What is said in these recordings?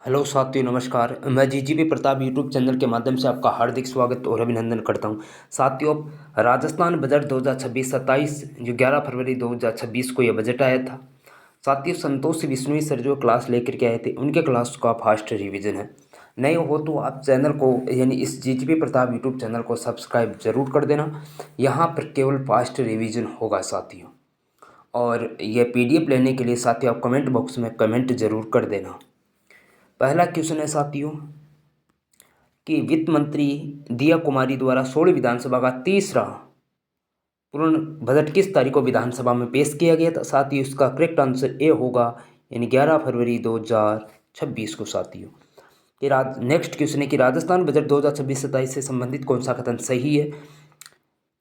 Hello साथियों, नमस्कार। मैं जीजीपी प्रताप यूट्यूब चैनल के माध्यम से आपका हार्दिक स्वागत और अभिनंदन करता हूं। साथियों, अब राजस्थान बजट 2026-27 जो 11 फरवरी 2026 को यह बजट आया था। साथियों, संतोष बिश्नोई सर जो क्लास लेकर के आए थे, उनके क्लास का फास्ट रिवीजन है। नए हो तो आप चैनल को यानी इस जीजीपी प्रताप यूट्यूब चैनल को सब्सक्राइब जरूर कर देना। यहाँ पर केवल फास्ट रिवीजन होगा साथियों। और यह पीडीएफ लेने के लिए साथियों आप कमेंट बॉक्स में कमेंट जरूर कर देना। पहला क्वेश्चन है साथियों कि वित्त मंत्री दिया कुमारी द्वारा 16 विधानसभा का तीसरा पूर्ण बजट किस तारीख को विधानसभा में पेश किया गया था। साथ ही उसका करेक्ट आंसर ए होगा, यानी 11 फरवरी 2026 को साथियों। नेक्स्ट क्वेश्चन है कि राजस्थान बजट 2026-27 से संबंधित कौन सा कथन सही है।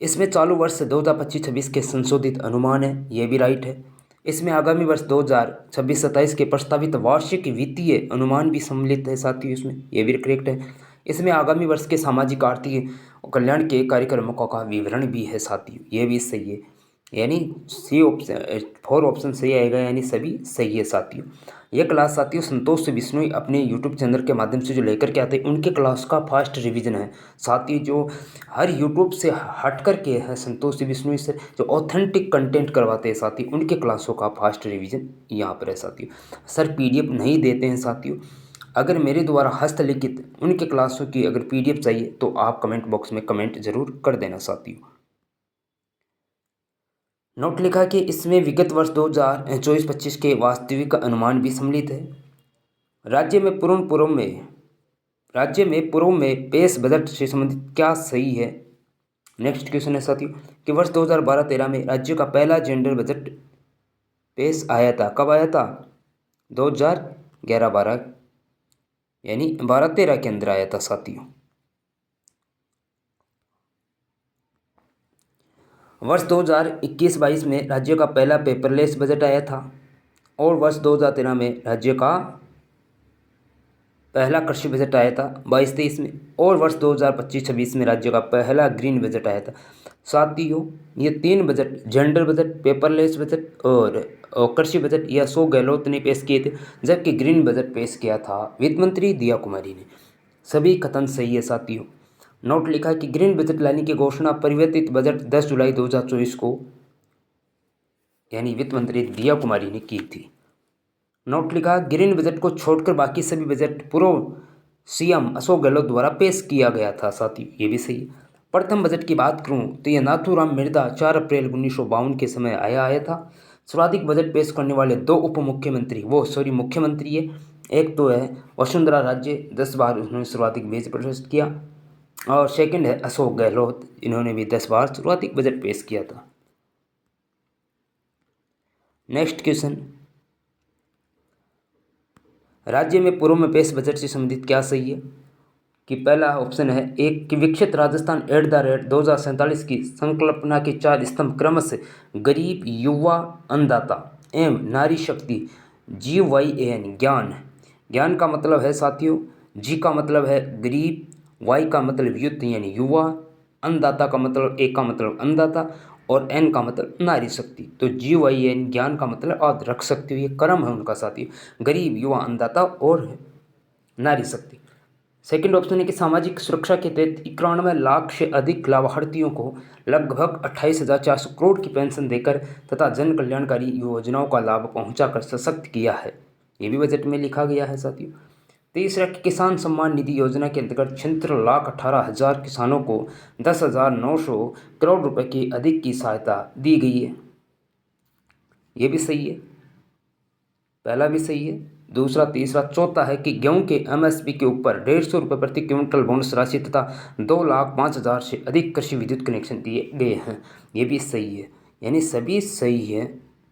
इसमें चालू वर्ष 2025-26 के संशोधित अनुमान है, यह भी राइट है। इसमें आगामी वर्ष 2026-27 के प्रस्तावित वार्षिक वित्तीय अनुमान भी सम्मिलित है साथियों, इसमें यह भी करेक्ट है। इसमें आगामी वर्ष के सामाजिक आर्थिक कल्याण के कार्यक्रमों का विवरण भी है साथियों, यह भी सही है। यानी सी ऑप्शन 4 ऑप्शन सही आएगा, यानी सभी सही है साथियों। यह क्लास साथियों संतोष बिश्नोई अपने यूट्यूब चैनल के माध्यम से जो लेकर के आते हैं, उनके क्लास का फास्ट रिवीजन है साथियों। जो हर यूट्यूब से हट कर के है संतोष बिश्नोई से जो ऑथेंटिक कंटेंट करवाते हैं साथियों, उनके क्लासों का फास्ट रिवीजन यहाँ पर है साथियों। सर पीडीएफ नहीं देते हैं साथियों। अगर मेरे द्वारा हस्तलिखित उनके क्लासों की अगर पीडीएफ चाहिए तो आप कमेंट बॉक्स में कमेंट जरूर कर देना साथियों। नोट लिखा कि इसमें विगत वर्ष 2024-25 के वास्तविक अनुमान भी सम्मिलित है। राज्य में पूर्व में पेश बजट से संबंधित क्या सही है। नेक्स्ट क्वेश्चन है साथियों कि वर्ष 2012-13 में राज्य का पहला जेंडर बजट पेश आया था। कब आया था? 2011-12 यानी 12-13 के अंदर आया था साथियों। वर्ष 2021-22 में राज्य का पहला पेपरलेस बजट आया था। और वर्ष 2013 में राज्य का पहला कृषि बजट आया था 22-23 में। और वर्ष 2025-26 में राज्य का पहला ग्रीन बजट आया था साथियों। ये 3 budget, gender budget, paperless budget और कृषि बजट, यह अशोक गहलोत ने पेश किए थे, जबकि ग्रीन बजट पेश किया था वित्त मंत्री दिया कुमारी ने। सभी कथन सही है साथियों। नोट लिखा कि ग्रीन बजट लाने की घोषणा परिवर्तित बजट 10 जुलाई 2024 को यानी वित्त मंत्री दिया कुमारी ने की थी। नोट लिखा ग्रीन बजट को छोड़कर बाकी सभी बजट पूर्व सीएम अशोक गहलोत द्वारा पेश किया गया था साथियों, ये भी सही है। प्रथम बजट की बात करूं तो यह नाथूराम मिर्धा 4 अप्रैल 1952 के समय आया था। सर्वाधिक बजट पेश करने वाले 2 उप मुख्यमंत्री मुख्यमंत्री है। एक तो है वसुंधरा राजे, 10 बार उन्होंने सर्वाधिक बजट पेश किया। और सेकंड है अशोक गहलोत, इन्होंने भी 10 बार सर्वाधिक बजट पेश किया था। नेक्स्ट क्वेश्चन, राज्य में पूर्व में पेश बजट से संबंधित क्या सही है। कि पहला ऑप्शन है एक कि विकसित राजस्थान @ 2047 की संकल्पना के 4 स्तंभ क्रमशः गरीब, युवा, अन्नदाता एवं नारी शक्ति GYAN ज्ञान का मतलब है साथियों, जी का मतलब है गरीब, वाई का मतलब युद्ध यानी युवा, अन्नदाता का मतलब, ए का मतलब अन्नदाता और एन का मतलब नारी शक्ति। तो GYAN ज्ञान का मतलब आप रख सकते हो, ये कर्म है उनका साथियों, गरीब, युवा, अन्नदाता और नारी शक्ति। सेकंड ऑप्शन है कि सामाजिक सुरक्षा के तहत 91 लाख से अधिक लाभार्थियों को लगभग 28,400 करोड़ की पेंशन देकर तथा जन कल्याणकारी योजनाओं का लाभ पहुंचाकर सशक्त किया है, ये भी बजट में लिखा गया है साथियों। तीसरा कि किसान सम्मान निधि योजना के अंतर्गत 76,18,000 किसानों को 10,900 करोड़ रुपए की अधिक की सहायता दी गई है, ये भी सही है, पहला भी सही है। दूसरा, तीसरा, चौथा है कि गेहूं के MSP के ऊपर 150 रुपये प्रति क्विंटल बोनस राशि तथा 2,05,000 से अधिक कृषि विद्युत कनेक्शन दिए गए हैं, ये भी सही है, यानी सभी सही है।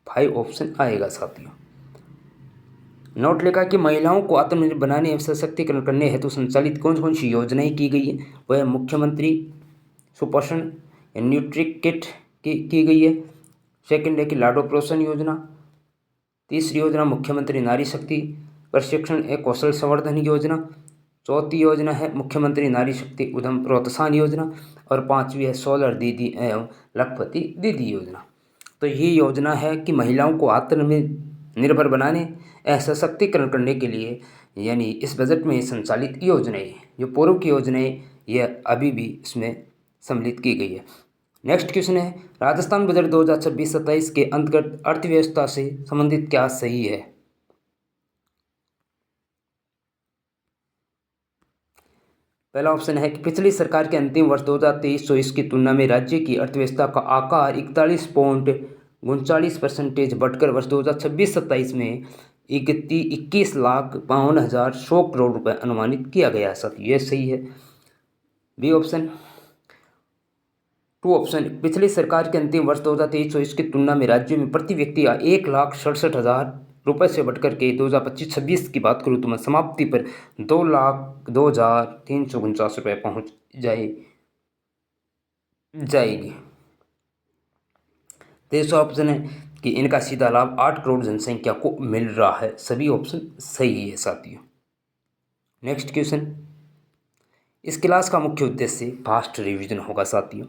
5 ऑप्शन आएगा साथियों। नोट लिखा कि महिलाओं को आत्मनिर्भर बनाने एवं सशक्तिकरण करने हेतु संचालित कौन कौन सी योजनाएं की गई है। वह मुख्यमंत्री सुपोषण न्यूट्रिक किट की गई है। सेकंड है कि लाडो प्रोत्साहन योजना। तीसरी योजना मुख्यमंत्री नारी शक्ति प्रशिक्षण एवं कौशल संवर्धन योजना। चौथी योजना है मुख्यमंत्री नारी शक्ति उद्यम प्रोत्साहन योजना। और 5वीं है सोलर दीदी एवं लखपति दीदी योजना। तो ये योजना है कि महिलाओं को आत्मनिर्भर बनाने एवं सशक्तिकरण करने के लिए यानी इस बजट में संचालित योजनाएं, जो पूर्व की योजनाएं, यह अभी भी इसमें सम्मिलित की गई है। नेक्स्ट क्वेश्चन है, राजस्थान बजट 2026-27 के अंतर्गत अर्थव्यवस्था से संबंधित क्या सही है? पहला ऑप्शन है कि पिछली सरकार के अंतिम वर्ष 2023-24 की तुलना में राज्य की अर्थव्यवस्था का आकार 41.39% बढ़कर वर्ष 2026-27 में 21,52,100 करोड़ रुपए अनुमानित किया गया है। साथ यह सही है। बी ऑप्शन, टू ऑप्शन, पिछली सरकार के अंतिम वर्ष 2023-24 की तुलना में राज्य में प्रति व्यक्ति 1,67,000 रुपये से बढ़कर के 2025-26 की बात करूँ तो मैं समाप्ति पर 2,02,349 रुपये पहुँच जाएगी। तीसरा ऑप्शन है कि इनका सीधा लाभ 8 करोड़ जनसंख्या को मिल रहा है। सभी ऑप्शन सही है साथियों। नेक्स्ट क्वेश्चन, इस क्लास का मुख्य उद्देश्य फास्ट रिवीजन होगा साथियों।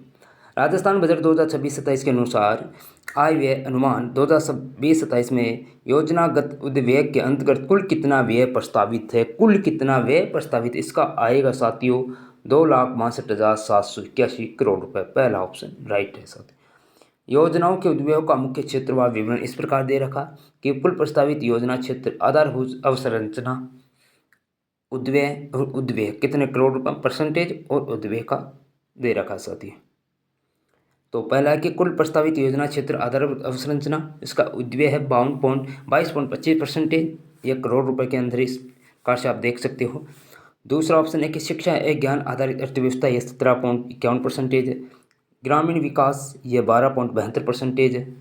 राजस्थान बजट 2026-27 के अनुसार आय व्यय अनुमान 2026-27 में योजनागत उद्व्यय के अंतर्गत कुल कितना व्यय प्रस्तावित है? कुल कितना व्यय प्रस्तावित इसका आएगा साथियों 2,62,781 करोड़ रुपए। पहला ऑप्शन राइट है साथियों। योजनाओं के उद्व्ययों का मुख्य क्षेत्र व विवरण इस प्रकार दे रखा कि कुल प्रस्तावित योजना क्षेत्र, आधारभूत अवसंरचना, उद्व्यय कितने करोड़ रुपए परसेंटेज और उद्व्यय का दे रखा साथी। तो पहला है कि कुल प्रस्तावित योजना क्षेत्र आधारभूत अवसंरचना, इसका उद्व्यय है 22.25%, यह करोड़ रुपए के अंदर इस कार से आप देख सकते हो। दूसरा ऑप्शन है कि शिक्षा एक ज्ञान आधारित अर्थव्यवस्था, यह 17.51% है। ग्रामीण विकास ये 12.72% है।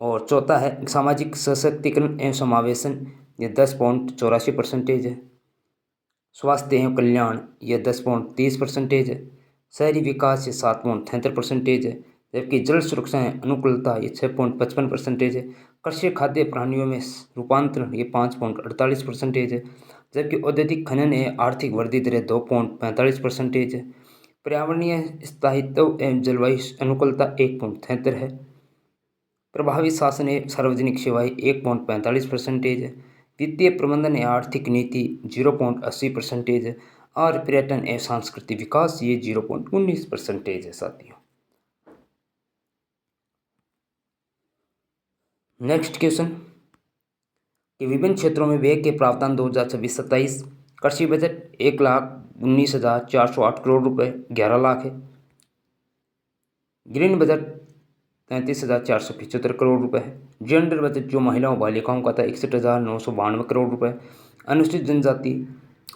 और चौथा है सामाजिक सशक्तिकरण एवं समावेशन, ये 10.84% है। स्वास्थ्य एवं कल्याण ये 10.30% है। शहरी विकास ये 7.73% है। जबकि जल सुरक्षा एवं अनुकूलता ये 6.55% है। कृषि खाद्य प्राणियों में रूपांतरण ये 5.48% है। जबकि औद्योगिक खनन एवं आर्थिक वृद्धि दर 2.45% है। पर्यावरणीय स्थायित्व एवं जलवायु अनुकूलता 1.73 है। प्रभावी शासन एवं सार्वजनिक सेवाएं 1.45% है। वित्तीय प्रबंधन एवं आर्थिक नीति 0.80% है। और पर्यटन एवं सांस्कृतिक विकास ये 0.19% है साथियों। नेक्स्ट क्वेश्चन कि विभिन्न क्षेत्रों में व्यय के प्रावधान 2026-27। कृषि बजट 1,19,408 करोड़ रुपए 11 लाख है। ग्रीन बजट 33,475 करोड़ रुपए है। जेंडर बजट जो महिलाओं बालिकाओं का था 61,992 करोड़ रुपए। अनुसूचित जनजाति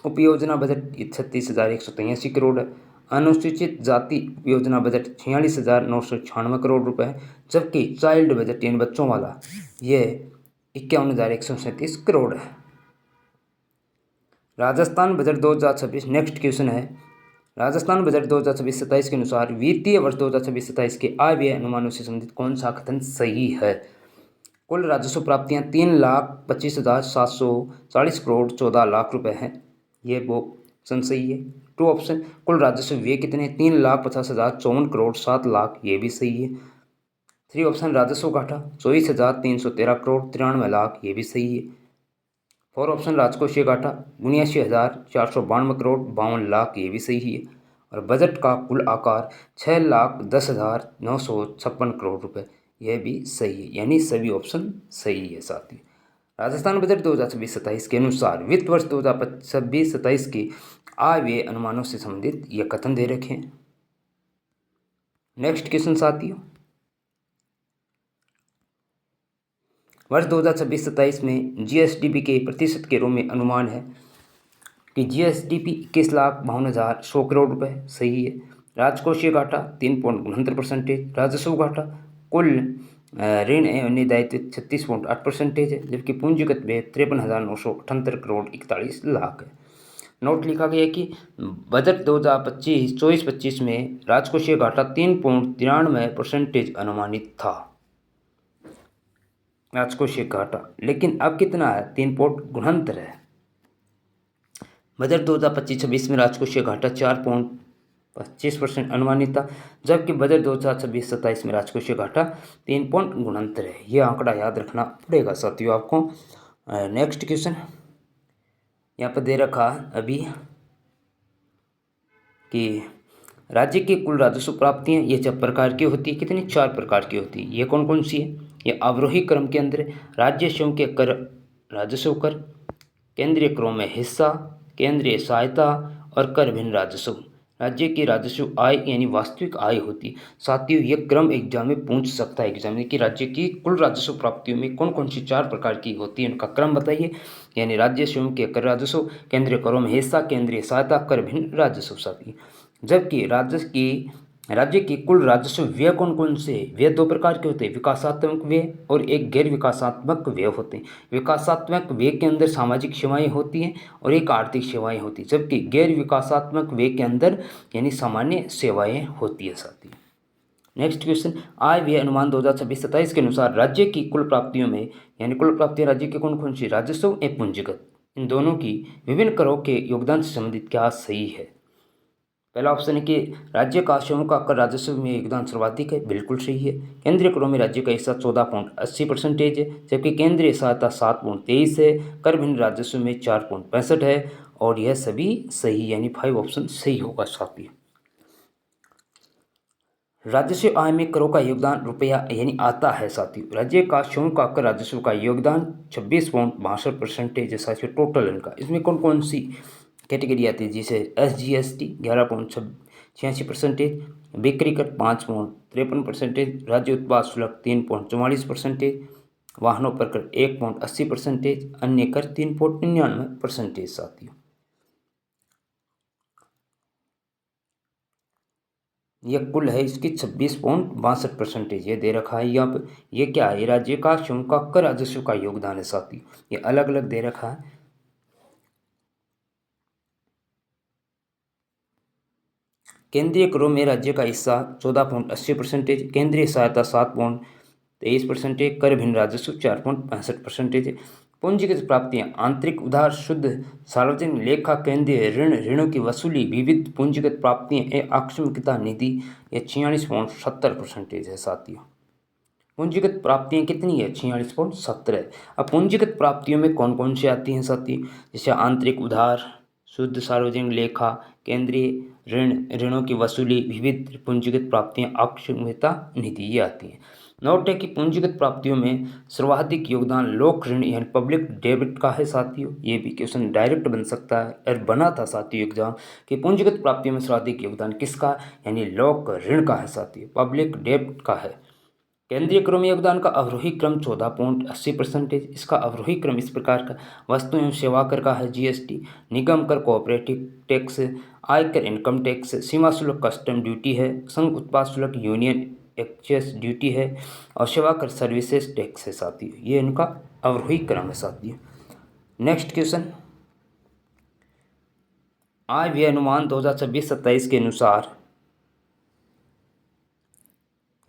उपयोजना बजट 36,183 करोड़ है। अनुसूचित जाति उपयोजना बजट 46,996 करोड़ रुपए है। जबकि चाइल्ड बजट यानी बच्चों वाला यह 51,137 करोड़ है। राजस्थान बजट 2026। नेक्स्ट क्वेश्चन है, राजस्थान बजट 2026-27 के अनुसार वित्तीय वर्ष 2026-27 के आय व्यय अनुमानों से संबंधित कौन सा कथन सही है? कुल राजस्व प्राप्तियां 3,25,740 करोड़ 14 लाख रुपए हैं, ये वो ऑप्शन सही है। टू ऑप्शन, कुल राजस्व व्यय कितने 3,50,054 करोड़ 7 लाख, ये भी सही है। थ्री ऑप्शन, राजस्व घाटा 24,313 करोड़ 93 लाख, ये भी सही है। फोर ऑप्शन, राजकोषीय घाटा 79,492 करोड़ 52 लाख, ये भी सही है। और बजट का कुल आकार 6,10,956 करोड़ रुपए, यह भी सही है। यानी सभी ऑप्शन सही है साथी। राजस्थान बजट 2026-27 के अनुसार वित्त वर्ष 2026-27 के आय व्यय अनुमानों से संबंधित यह कथन दे रखे हैं। नेक्स्ट क्वेश्चन साथियों, वर्ष 2026-27 में जीएसडीपी के प्रतिशत के रूप में अनुमान है कि जीएसडीपी 21,52,100 करोड़ रुपए, सही है। राजकोषीय घाटा 3.69%, राजस्व घाटा कुल ऋण एवं दायित्व 36.8% है। जबकि पूंजीगत व्यय 53,978 करोड़ 41 लाख है। नोट लिखा गया कि बजट 2024-25 में राजकोषीय घाटा 3.93% अनुमानित था, राजकोषीय घाटा, लेकिन अब कितना है 3.69 है। बजट 2025-26 में राजकोषीय घाटा 25% अनुमानित था, जबकि बजट 2026-27 में राजकोषीय घाटा 3 पॉइंट गुणंतर है। ये आंकड़ा याद रखना पड़ेगा साथियों आपको। नेक्स्ट क्वेश्चन यहाँ पर दे रखा अभी कि राज्य की कुल राजस्व प्राप्तियां ये 4 प्रकार की होती है। कितनी? 4 प्रकार की होती है। ये कौन कौन सी है? ये अवरोही क्रम के अंदर राज्य स्वयं के कर, राजस्व कर, केंद्रीय करों में हिस्सा, केंद्रीय सहायता और कर भिन्न राजस्व। राज्य की राजस्व आय यानी वास्तविक आय होती है। साथियों ये क्रम एग्जाम में पूछ सकता है एग्जाम में कि राज्य की कुल राजस्व प्राप्तियों में कौन कौन सी 4 प्रकार की होती है, उनका क्रम बताइए। यानी राज्य स्वयं के कर राजस्व, केंद्रीय करों में हिस्सा, केंद्रीय सहायता, कर भिन्न राजस्व साथियों। जबकि राज्य की कुल राजस्व व्यय कौन कौन से? व्यय 2 प्रकार के होते हैं, विकासात्मक व्यय और एक गैर विकासात्मक व्यय होते हैं। विकासात्मक व्यय के अंदर सामाजिक सेवाएं होती हैं और एक आर्थिक सेवाएं होती हैं, जबकि गैर विकासात्मक व्यय के अंदर यानी सामान्य सेवाएं होती है साथियों। नेक्स्ट क्वेश्चन, आय व्यय अनुमान 2026-27 के अनुसार राज्य की कुल प्राप्तियों में यानी कुल प्राप्तियां राज्य की कौन कौन सी? राजस्व एवं पूंजीगत, इन दोनों की विभिन्न करों के योगदान से संबंधित क्या सही है? पहला ऑप्शन है कि राज्य का स्वयं का कर राजस्व में योगदान सर्वाधिक है, बिल्कुल सही है। केंद्रीय करों में राज्य का हिस्सा 14.80% है, जबकि केंद्रीय सहायता 7.23 है। कर भिन्न राजस्व में 4.65 है और यह सभी सही यानी 5 ऑप्शन सही होगा साथियों। राजस्व आय में करों का योगदान रुपया यानी आता है साथियों। राज्य का स्वयं का कर राजस्व का योगदान 26.62% है साथियों टोटल इनका। इसमें कौन कौन सी कैटेगरी आती है? जैसे SGST 11.86%, बिक्री कर 5.53%, राज्य उत्पाद शुल्क 3.44%, वाहनों पर कर 1.80%, अन्य कर 3.99% साथियों। यह कुल है इसकी 26.62%। ये दे रखा है यहाँ पर। ये क्या है? राज्य का स्वयं का कर राजस्व का योगदान है साथियों। ये अलग अलग दे रखा है। केंद्रीय करों में राज्य का हिस्सा 14.80%, केंद्रीय सहायता 7.23%, कर भिन्न राजस्व 4.65%। पूंजीगत प्राप्तियां आंतरिक उधार, शुद्ध सार्वजनिक लेखा, केंद्रीय ऋणों की वसूली, विविध पूंजीगत प्राप्तियां आकस्मिकता निधि, ये 46.70% है साथियों। पूंजीगत प्राप्तियां कितनी है? 46.70 है। अब पूंजीगत प्राप्तियों में कौन कौन सी आती हैं साथियों? जैसे आंतरिक उधार, शुद्ध सार्वजनिक लेखा, केंद्रीय ऋणों की वसूली, विविध पूंजीगत प्राप्तियां, आकस्मिकता निधि, ये आती हैं। नोट है कि पूंजीगत प्राप्तियों में सर्वाधिक योगदान लोक ऋण यानी पब्लिक डेबिट का है साथियों। ये भी क्वेश्चन डायरेक्ट बन सकता है और बना था साथियों एग्जाम कि पूंजीगत प्राप्तियों में सर्वाधिक योगदान किसका? यानी लोक ऋण का है साथियों, पब्लिक डेबिट का है। केंद्रीय करों में योगदान का अवरोही क्रम 14.80%। इसका अवरोही क्रम इस प्रकार का: वस्तु एवं सेवा कर का है GST, निगम कर कोऑपरेटिव टैक्स, आयकर इनकम टैक्स, सीमा शुल्क कस्टम ड्यूटी है, संघ उत्पाद शुल्क यूनियन एक्सेस ड्यूटी है और सेवा कर सर्विसेज टैक्स है साथियों। ये इनका अवरोही क्रम है साथियों। नेक्स्ट क्वेश्चन, आय व्यय अनुमान 2026-27 के अनुसार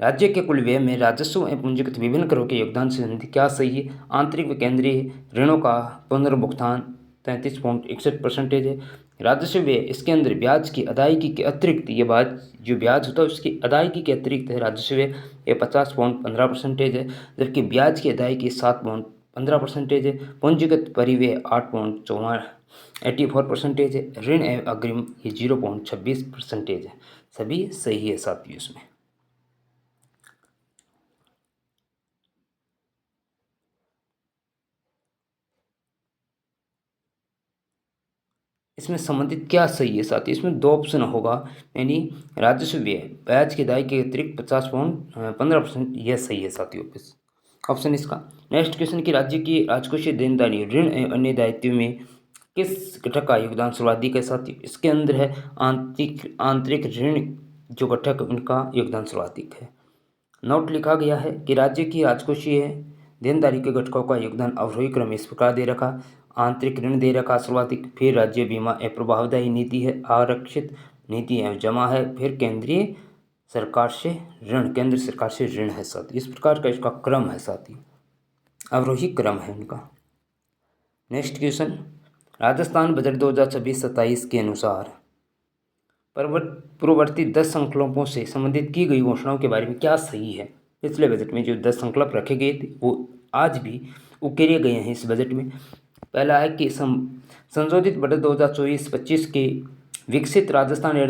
राज्य के कुल व्यय में राजस्व एवं पूंजीगत विभिन्न करों के योगदान से संबंधित क्या सही है? आंतरिक व केंद्रीय ऋणों का पुनर्भुगतान 33.61% है। राजस्व व्यय इसके अंदर ब्याज की अदायगी के अतिरिक्त, ये बात जो ब्याज होता है उसकी अदायगी के अतिरिक्त है राजस्व व्यय, ये 50.15% है, जबकि ब्याज की अदायगी 7.15% है। पूंजीगत परिव्यय 8.84% है। ऋण एवं अग्रिम ये 0.26% है। सभी सही है साथियों। इसमें इसमें संबंधित क्या सही है साथी? इसमें 2 ऑप्शन होगा, यानी राजस्व व्यय ब्याज की अदायगी के अतिरिक्त 50.15%, यह सही है साथियों ऑप्शन इसका। नेक्स्ट क्वेश्चन की राज्य की राजकोषीय देनदारी, ऋण एवं अन्य दायित्व में किस घटक का योगदान सर्वाधिक है साथियों? इसके अंदर है आंतरिक ऋण जो घटक, उनका योगदान सर्वाधिक है। नोट लिखा गया है कि राज्य की राजकोषीय देनदारी के घटकों का योगदान अवरोही क्रम इस प्रकार दे रखा: आंतरिक ऋण दे रखा सर्वाधिक, फिर राज्य बीमा एवं प्रभावदायी नीति है, आरक्षित नीति एवं जमा है, फिर केंद्र सरकार से ऋण है साथी। इस प्रकार का इसका क्रम है साथी, अवरोही क्रम है इनका। नेक्स्ट क्वेश्चन, राजस्थान बजट 2026-27 के अनुसार पूर्ववर्ती 10 संकल्पों से संबंधित की गई घोषणाओं के बारे में क्या सही है। पिछले बजट में जो 10 संकल्प रखे गए थे वो आज भी उकेरे गए हैं इस बजट में। पहला है कि संशोधित बजट 2024-25 के विकसित राजस्थान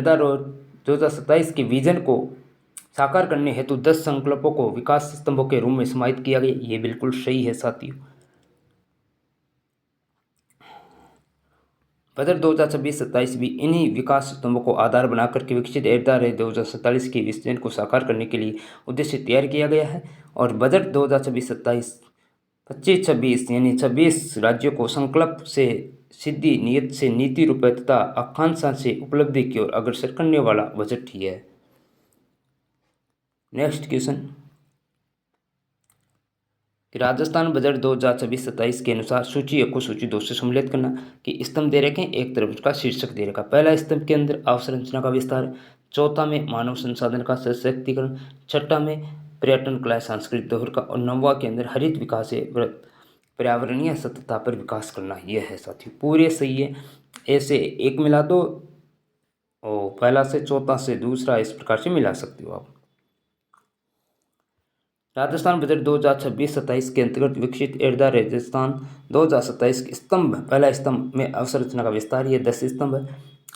2027 के विजन को साकार करने हेतु 10 संकल्पों को विकास स्तंभों के रूप में समाहित किया गया। ये बिल्कुल सही है साथियों। बजट 2026-27 भी इन्हीं विकास स्तंभों को आधार बनाकर के विकसित 2047 के विजन को साकार करने के लिए उद्देश्य तैयार किया गया है। और बजट 2026-27 25-26 यानी 26 राज्यों को संकल्प से सिद्धि नियत से नीति रुपये तथा आकांक्षा से उपलब्धि की ओर अग्रसर करने वाला बजट ही है। नेक्स्ट क्वेश्चन कि राजस्थान बजट 2026-27 के अनुसार सूची 1 को सूची 2 से सम्मिलित करना। कि स्तंभ दे रखे हैं, एक तरफ उसका शीर्षक दे रखा। पहला स्तंभ के अंदर अवसंरचना का विस्तार, चौथा में मानव संसाधन का सशक्तिकरण, छठा में पर्यटन कला सांस्कृतिक धरोहर का, और नौवां के अंदर हरित विकास पर्यावरणीय सततता पर विकास करना। यह है साथियों पूरे सही है। ऐसे एक मिला दो और पहला से चौथा से दूसरा इस प्रकार से मिला सकते हो आप। राजस्थान बजट 2026-27 के अंतर्गत विकसित राजस्थान 2027 के स्तंभ, पहला स्तंभ में अवसंरचना का विस्तार, ये 10 स्तंभ है।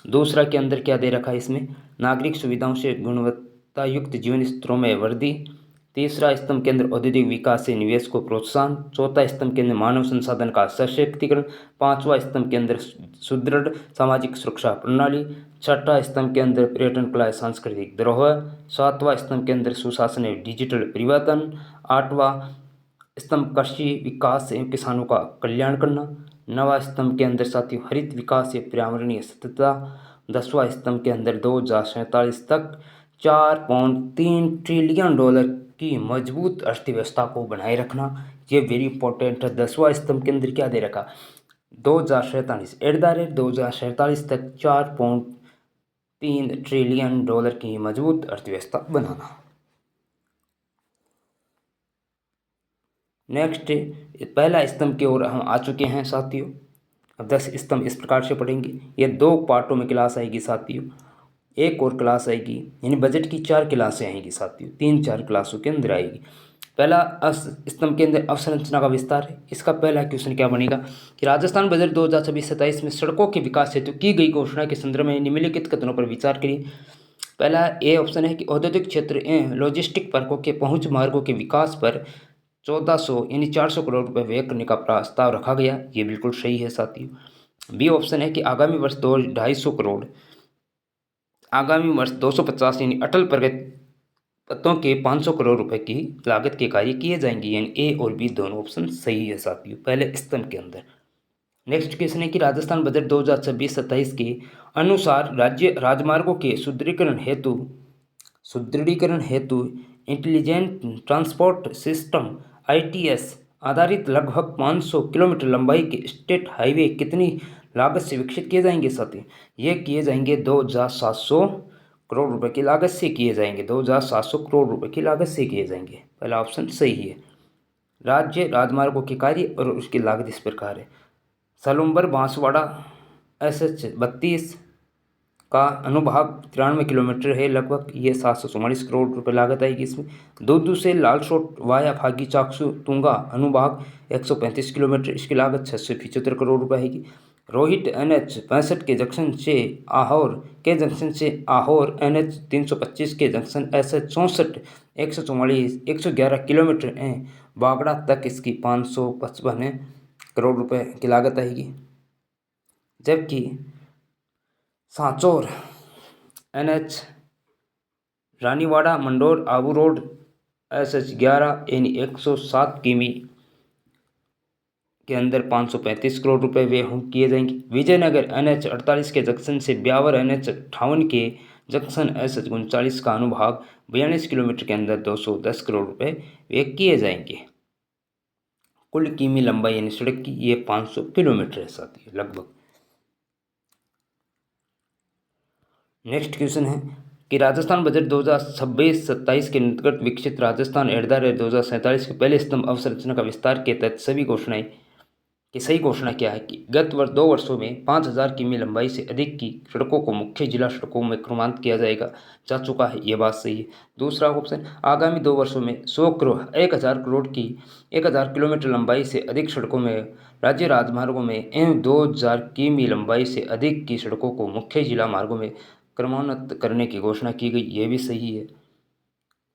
दूसरा के अंदर क्या दे रखा है इसमें, नागरिक सुविधाओं से गुणवत्ता युक्त जीवन स्तरों में वृद्धि। तीसरा स्तंभ के अंदर औद्योगिक विकास से निवेश को प्रोत्साहन। चौथा स्तंभ के अंदर मानव संसाधन का सशक्तिकरण। पांचवा स्तंभ के अंदर सुदृढ़ सामाजिक सुरक्षा प्रणाली। छठा स्तंभ के अंदर पर्यटन कला सांस्कृतिक धरोहर। सातवां स्तंभ के अंदर सुशासन एवं डिजिटल परिवर्तन। आठवां स्तंभ कृषि विकास एवं किसानों का कल्याण करना। नवा स्तंभ के अंदर साथियों हरित विकास या पर्यावरणीय सततता। 10वां स्तंभ के अंदर 2047 तक $4.3 ट्रिलियन की मजबूत अर्थव्यवस्था को बनाए रखना। ये वेरी इंपॉर्टेंट है। 10वां स्तंभ के अंदर क्या दे रखा, 2047 तक $4.3 ट्रिलियन की मजबूत अर्थव्यवस्था बनाना। नेक्स्ट पहला स्तंभ की ओर हम आ चुके हैं साथियों। अब 10 स्तंभ इस प्रकार से पढ़ेंगे। ये 2 पार्टों में क्लास आएगी साथियों। एक और क्लास आएगी, यानी बजट की 4 क्लासें आएंगी साथियों, 3-4 क्लासों के अंदर आएगी। पहला स्तंभ के अंदर अवसंरचना का विस्तार है। इसका पहला क्वेश्चन क्या बनेगा कि राजस्थान बजट 2026-27 में सड़कों के विकास हेतु की गई घोषणा के संदर्भ में निम्नलिखित कथनों पर विचार करिए। पहला ए ऑप्शन है कि औद्योगिक क्षेत्र लॉजिस्टिक पार्कों के पहुंच मार्गों के विकास पर 1400 यानी 400 करोड़ रुपए व्यय करने का प्रस्ताव रखा गया। ये बिल्कुल सही है साथियों। बी ऑप्शन है कि आगामी वर्ष 250 करोड़, आगामी वर्ष 250 यानी अटल प्रगति पत्तों के 500 करोड़ रुपए की लागत के कार्य किए जाएंगे। यानी ए और बी दोनों ऑप्शन सही है साथियों पहले स्तंभ के अंदर। नेक्स्ट क्वेश्चन है कि राजस्थान बजट 2026-27 के अनुसार राज्य राजमार्गों के सुदृढ़ीकरण हेतु इंटेलिजेंट ट्रांसपोर्ट सिस्टम ITS आधारित लगभग 500 किलोमीटर लंबाई के स्टेट हाईवे कितनी लागत से विकसित किए जाएंगे साथियों? ये किए जाएंगे 2700 करोड़ रुपए की लागत से किए जाएंगे। 2700 करोड़ रुपए की लागत से किए जाएंगे। पहला ऑप्शन सही है। राज्य राजमार्गों के कार्य और उसकी लागत इस प्रकार है। सलूम्बर बांसवाड़ा SH 32 का अनुभाग 93 किलोमीटर है लगभग, ये 744 करोड़ रुपए लागत आएगी इसमें। दूदू से लालसोट वाया फागी चाकसू तुंगा अनुभाग 135 किलोमीटर, इसकी लागत 675 करोड़ रुपए आएगी। रोहित NH 65 के जंक्शन से आहोर NH 325 के जंक्शन SH 64 144 111 किलोमीटर बागड़ा तक इसकी 555 करोड़ रुपए की लागत आएगी। जबकि Sanchore NH Raniwara Mandore Abu road SH 11 यानी 107 किमी के अंदर 535 करोड़ रुपए व्यय किए जाएंगे। विजयनगर NH 48 के जंक्शन से ब्यावर NH 58 के जंक्शन SH 39 का अनुभाग 42 किलोमीटर के अंदर 210 करोड़ रुपए व्यय किए जाएंगे। कुल किमी लंबाई यानी सड़क की ये 500 किलोमीटर है साथियों लगभग। नेक्स्ट क्वेश्चन है कि राजस्थान बजट 2026-27 के अंतर्गत विकसित राजस्थान 2047 के पहले स्तंभ अवसंरचना का विस्तार के तहत सभी घोषणाएं कि सही घोषणा क्या है कि गत वर्ष 2 वर्षों में 5,000 किमी लंबाई से अधिक की सड़कों को मुख्य जिला सड़कों में क्रमांकित किया जाएगा जा चुका है, ये बात सही है। दूसरा ऑप्शन, आगामी 2 वर्षों में 1,000 किलोमीटर लंबाई से अधिक सड़कों में राज्य राजमार्गों में एवं 2,000 किमी लंबाई से अधिक की सड़कों को मुख्य जिला मार्गों में क्रमान्वित करने की घोषणा की गई, ये भी सही है।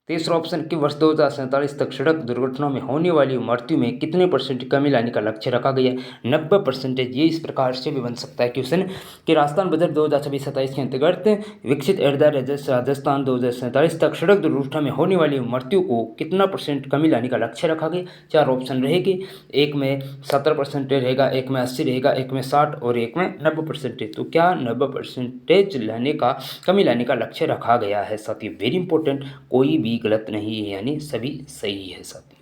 तीसरा ऑप्शन कि वर्ष 2047 तक सड़क दुर्घटनाओं में होने वाली मृत्यु में कितने परसेंट कमी लाने का लक्ष्य रखा गया है, 90%। ये इस प्रकार से भी बन सकता है क्वेश्चन कि राजस्थान बजट 2026-27 के अंतर्गत विकसित एडदार राजस्थान 2047 तक सड़क दुर्घटना में होने वाली मृत्यु को कितना परसेंट कमी लाने का लक्ष्य रखा गया। 4 ऑप्शन रहेगी, एक में 70% रहेगा, एक में 80 रहेगा, एक में 60 और एक में 90%। तो क्या 90% लाने का कमी लाने का लक्ष्य रखा गया है साथियों, वेरी इंपॉर्टेंट, कोई भी गलत नहीं है, यानी सभी सही है साथियों।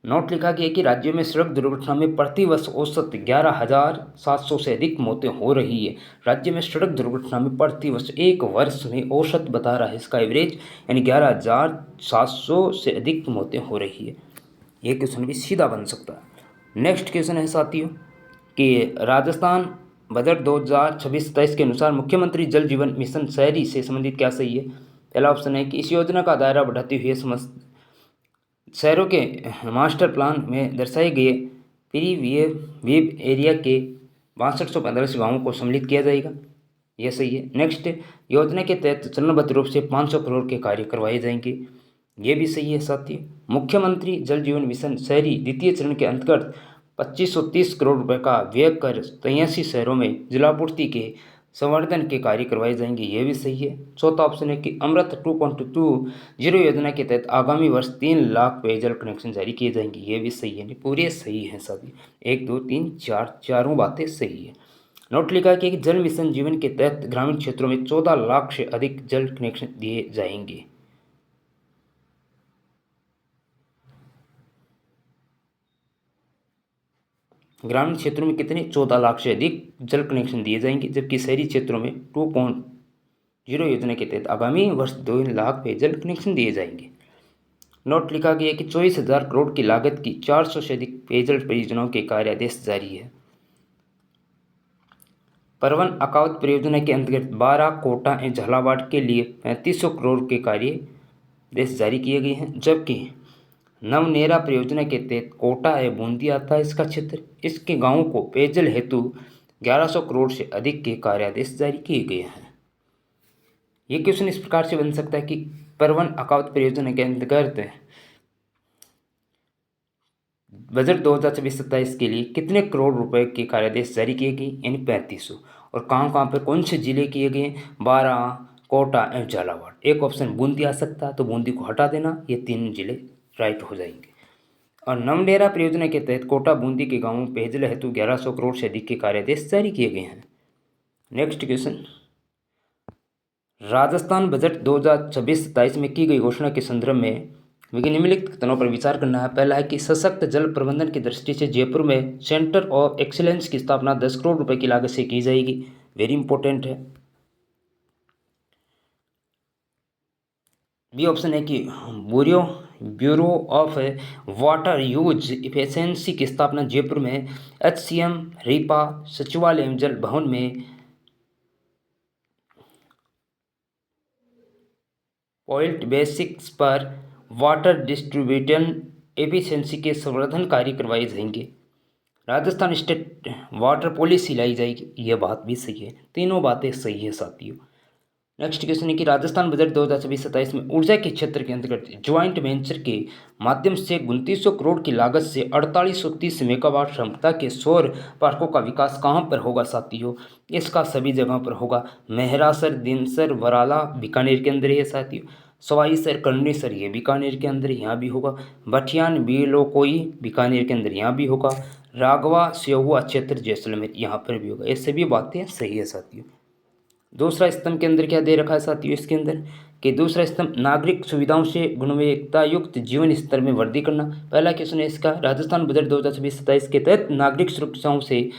नोट लिखा गया कि राज्य में सड़क दुर्घटना में प्रतिवर्ष औसत 11,700 से अधिक मौतें हो रही है। राज्य में सड़क दुर्घटना में प्रतिवर्ष एक वर्ष में औसत बता रहा है इसका एवरेज, यानी 11,700 से अधिक मौतें हो रही है। ये क्वेश्चन भी सीधा बन सकता है। नेक्स्ट क्वेश्चन है साथियों कि राजस्थान बजट 2026-27 के अनुसार मुख्यमंत्री जल जीवन मिशन शहरी से संबंधित क्या सही है। पहला ऑप्शन है कि इस योजना का दायरा बढ़ाते हुए समस्त शहरों के मास्टर प्लान में दर्शाए गए वेब एरिया के 6215 गाँवों को सम्मिलित किया जाएगा, यह सही है। नेक्स्ट, योजना के तहत चरणबद्ध रूप से 500 करोड़ के कार्य करवाए जाएंगे, ये भी सही है साथियों। मुख्यमंत्री जल जीवन मिशन शहरी द्वितीय चरण के अंतर्गत 2530 करोड़ रुपए का व्यय कर 83 शहरों में जलापूर्ति के संवर्धन के कार्य करवाए जाएंगे, ये भी सही है। चौथा ऑप्शन है कि अमृत 2.20 योजना के तहत आगामी वर्ष 3 लाख पेयजल कनेक्शन जारी किए जाएंगे, ये भी सही है। पूरे सही हैं सभी, 1 2 3 4 चारों बातें सही है। नोट लिखा है कि जल मिशन जीवन के तहत ग्रामीण क्षेत्रों में 14 लाख से अधिक जल कनेक्शन दिए जाएंगे। ग्रामीण क्षेत्रों में कितने, 14 लाख से अधिक जल कनेक्शन दिए जाएंगे, जबकि शहरी क्षेत्रों में 2.0 योजना के तहत आगामी वर्ष 2 लाख पेयजल कनेक्शन दिए जाएंगे। नोट लिखा गया कि 24,000 करोड़ की लागत की 400 से अधिक पेयजल परियोजनाओं के कार्यादेश जारी है। परवन अकावत परियोजना के अंतर्गत 12 कोटा एवं झालावाड़ के लिए 3500 करोड़ के कार्यादेश जारी किए गए हैं, जबकि नवनेरा परियोजना के तहत कोटा है बूंदी आता है इसका क्षेत्र, इसके गांवों को पेयजल हेतु 1100 करोड़ से अधिक के कार्यादेश जारी किए गए हैं। ये क्वेश्चन इस प्रकार से बन सकता है कि परवन अकावत परियोजना के अंतर्गत बजट 2026-27 के लिए कितने करोड़ रुपए के कार्यादेश जारी किए गए, यानी 3500, और कहाँ कहाँ पर कौन से जिले किए गए, 12, कोटा एवं झालावाड़। एक ऑप्शन बूंदी आ सकता है, तो बूंदी को हटा देना, ये 3 जिले राइट हो जाएंगे। और नवनेरा परियोजना के तहत कोटा बूंदी के गांवों में पेयजल हेतु 1100 करोड़ से अधिक के कार्यादेश जारी किए गए हैं। नेक्स्ट क्वेश्चन, राजस्थान बजट 2026-27 में की गई घोषणा के संदर्भ में निम्नलिखित कथनों पर विचार करना है। पहला है कि सशक्त जल प्रबंधन की दृष्टि से जयपुर में सेंटर ऑफ एक्सीलेंस की स्थापना 10 करोड़ रुपए की लागत से की जाएगी, वेरी इंपॉर्टेंट है। बी ऑप्शन है कि bureau of water use efficiency की स्थापना जयपुर में HCM रीपा सचिवालय एवं जल भवन में पॉइंट बेसिक्स पर वाटर डिस्ट्रीब्यूशन एफिशिएंसी के संवर्धन कार्य करवाए जाएंगे। राजस्थान स्टेट वाटर पॉलिसी लाई जाएगी, यह बात भी सही है, तीनों बातें सही है साथियों। नेक्स्ट क्वेश्चन है कि राजस्थान बजट 2026-27 में ऊर्जा के क्षेत्र के अंतर्गत ज्वाइंट वेंचर के माध्यम से 2900 करोड़ की लागत से 4830 मेगावाट क्षमता के सौर पार्कों का विकास कहाँ पर होगा साथियों, इसका सभी जगह पर होगा। मेहरासर, दिनसर, वराला बीकानेर के अंदर है साथियों, सवाईसर, कर्णेसर ये बीकानेर के अंदर यहाँ भी होगा, भटियान बीलोकोई बीकानेर के अंदर यहाँ भी होगा, राघवा सेहुआ क्षेत्र जैसलमेर यहाँ पर भी होगा। ये सभी बातें सही है साथियों। दूसरा स्तंभ के अंदर क्या दे रखा है साथियों, इसके अंदर कि दूसरा स्तंभ नागरिक सुविधाओं से गुणवत्ता युक्त जीवन स्तर में वृद्धि करना। पहला क्वेश्चन है इसका, राजस्थान बजट 2026-27 के तहत नागरिक सुरक्षाओं से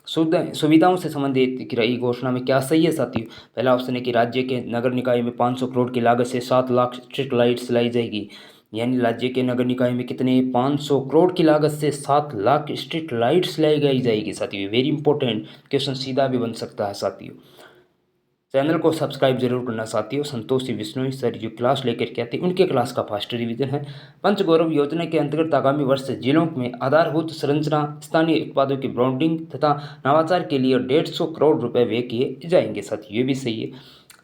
सुविधाओं से संबंधित की घोषणा में क्या सही है साथियों। पहला ऑप्शन है कि राज्य के नगर निकाय में 500 करोड़ की लागत से 7 लाख स्ट्रीट लाइट्स लाई जाएगी, यानी राज्य के नगर निकाय में कितने 500 करोड़ की लागत से 7 लाख स्ट्रीट लाइट्स लगाई जाएगी साथियों। वेरी इंपॉर्टेंट क्वेश्चन सीधा भी बन सकता है साथियों। चैनल को सब्सक्राइब जरूर करना साथियों। संतोषी विश्नोई सर जो क्लास लेकर के आते हैं उनके क्लास का फास्ट रिवीजन है। पंचगौरव योजना के अंतर्गत आगामी वर्ष से जिलों में आधारभूत संरचना, स्थानीय उत्पादों की ब्रांडिंग तथा नवाचार के लिए 150 करोड़ रुपए व्यय किए जाएंगे साथियों। ये भी सही है।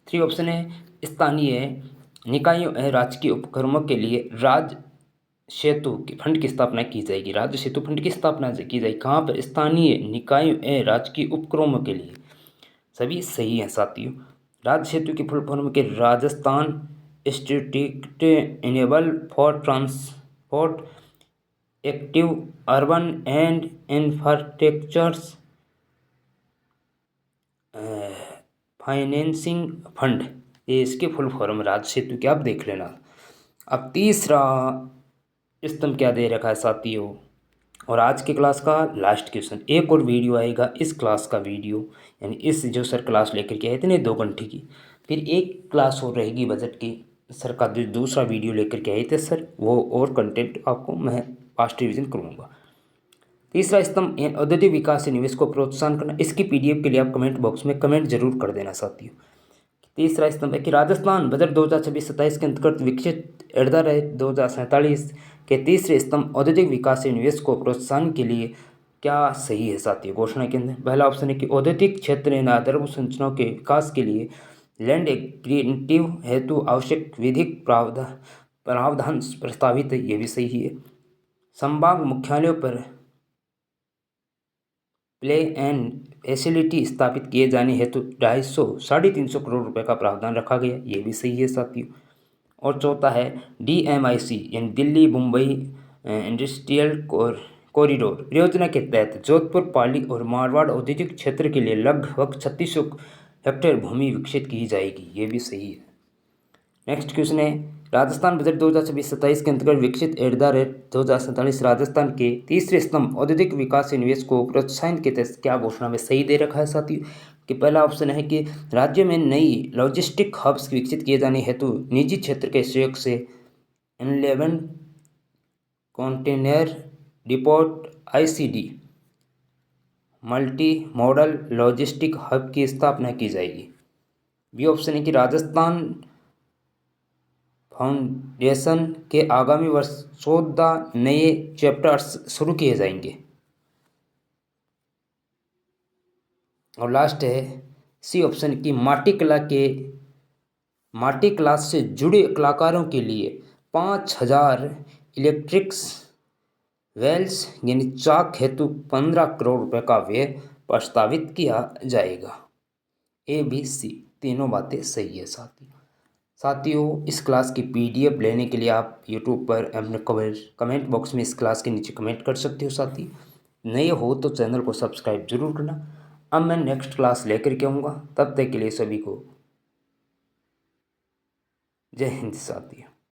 3 ऑप्शन है स्थानीय निकायों एवं राजकीय उपक्रमों के लिए राज्य सेतु फंड की स्थापना की जाएगी। राज्य सेतु फंड की स्थापना की जाएगी कहाँ पर? स्थानीय निकायों एवं राजकीय उपक्रमों के लिए। सभी सही हैं साथियों। राज्य सेतु की फुल फॉर्म के Rajasthan strategic enable for transport active urban and infrastructures financing fund, ये इसके फुल फॉर्म राज्य सेतु के, आप देख लेना। अब तीसरा स्तंभ क्या दे रखा है साथियों, और आज की क्लास का लास्ट क्वेश्चन। एक और वीडियो आएगा इस क्लास का वीडियो, यानी इस जो सर क्लास लेकर के आए थे ना 2 घंटे की, फिर एक क्लास और रहेगी बजट की। सर का जो दूसरा वीडियो लेकर के आए थे सर, वो और कंटेंट आपको मैं फास्ट रिवीजन करूँगा। तीसरा स्तंभ औद्योगिक विकास से निवेश को प्रोत्साहन करना। इसकी पीडीएफ के लिए आप कमेंट बॉक्स में कमेंट जरूर कर देना साथियों। तीसरा स्तंभ है कि राजस्थान बजट 2026-27 के अंतर्गत विकसित 2047 के तीसरे स्तंभ औद्योगिक विकास से निवेश को प्रोत्साहन के लिए क्या सही है साथियों। घोषणा के अंदर पहला ऑप्शन है कि औद्योगिक क्षेत्र में आधारभूत संरचनाओं के विकास के लिए लैंड एक्विजिशन हेतु आवश्यक विधिक प्रावधान प्रस्तावित है। ये भी सही है। संभाग मुख्यालयों पर प्ले एंड फैसिलिटी स्थापित किए जाने हेतु 250-350 करोड़ रुपए का प्रावधान रखा गया। ये भी सही है साथियों। और चौथा है DMIC यानी दिल्ली मुंबई इंडस्ट्रियल कॉरिडोर योजना के तहत जोधपुर, पाली और मारवाड़ औद्योगिक क्षेत्र के लिए लगभग 3600 हेक्टेयर भूमि विकसित की जाएगी। ये भी सही है। नेक्स्ट क्वेश्चन है राजस्थान बजट 2026-27 के अंतर्गत विकसित 2047 राजस्थान के तीसरे स्तंभ औद्योगिक विकास से निवेश को प्रोत्साहन के तहत क्या घोषणा में सही दे रखा है साथियों। कि पहला ऑप्शन है कि राज्य में नई लॉजिस्टिक हब्स विकसित किए जाने हेतु निजी क्षेत्र के सहयोग से 11 container depot ICD multi modal logistic hub की स्थापना की जाएगी। बी ऑप्शन है कि राजस्थान फाउंडेशन के आगामी वर्ष 14 नए चैप्टर्स शुरू किए जाएंगे। और लास्ट है सी ऑप्शन की माटी कला से जुड़े कलाकारों के लिए 5000 इलेक्ट्रिक्स वेल्स यानी चाक हेतु 15 करोड़ रुपए का व्यय प्रस्तावित किया जाएगा। ABC तीनों बातें सही है साथियों। इस क्लास की PDF लेने के लिए आप YouTube पर अपने कमेंट बॉक्स में इस क्लास के नीचे कमेंट कर सकते हो साथी। नए हो तो चैनल को सब्सक्राइब जरूर करना। अब मैं नेक्स्ट क्लास लेकर के आऊँगा, तब तक के लिए सभी को जय हिंद साथियों।